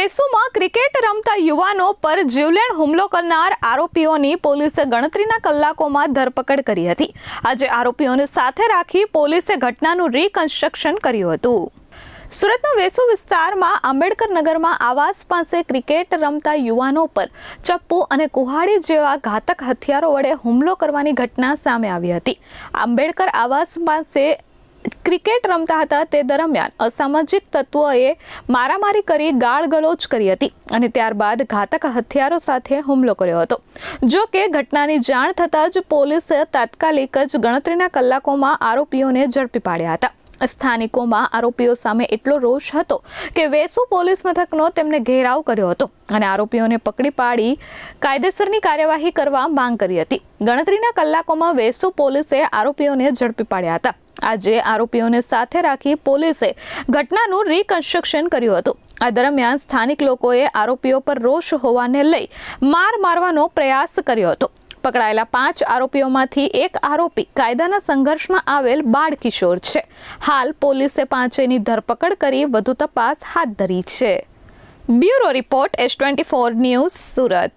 વેસુમાં cricket રમતા યુવાનો પર જીવલેણ હુમલો કરનાર આરોપીઓની પોલીસે ગણતરીના કલાકોમાં ધરપકડ કરી હતી। આજે આરોપીઓને સાથે રાખી પોલીસે ઘટનાનું રીકન્સ્ટ્રક્શન કર્યું હતું। સુરતના વેસુ વિસ્તારમાં આંબેડકર નગરમાં આવાસ પાસે ક્રિકેટ રમતા યુવાનો પર ચપ્પુ અને કુહાડી જેવા ઘાતક હથિયારો વડે હુમલો કરવાની ઘટના સામે આવી હતી। આંબેડકર આવાસ પાસે ક્રિકેટ રમતા હતા તે દરમિયાન અસામાજિક તત્વોએ મારામારી કરી ગાળગલોચ કરી હતી અને ત્યારબાદ ઘાતક હથિયારો સાથે હુમલો કર્યો હતો। જો કે ઘટનાની જાણ થતાં જ પોલીસે તાત્કાલિક જ ગણતરીના કલાકોમાં આરોપીઓને ઝડપી પાડ્યા હતા। સ્થાનિકોમાં આરોપીઓ સામે એટલો રોષ હતો કે વેસુ પોલીસ મથકનો તેમને ઘેરાવ કર્યો હતો અને આરોપીઓને પકડી પાડી કાયદેસરની કાર્યવાહી કરવા માંગ કરી હતી। ગણતરીના કલાકોમાં વેસુ પોલીસે આરોપીઓને ઝડપી પાડ્યા હતા। આજે આરોપીઓને સાથે રાખી પોલીસે ઘટનાનું રીકન્સ્ટ્રક્શન કર્યું હતું। આ દરમિયાન સ્થાનિક લોકોએ આરોપીઓ પર રોષ હોવાને લઈ મારવાનો પ્રયાસ કર્યો હતો। પકડાયેલા 5 આરોપીઓમાંથી એક આરોપી કાયદાના સંઘર્ષમાં આવેલ બાળ કિશોર છે। હાલ પોલીસે પાંચેયની ધરપકડ કરી વધુ તપાસ હાથ ધરી છે। Bureau report S24 news Surat.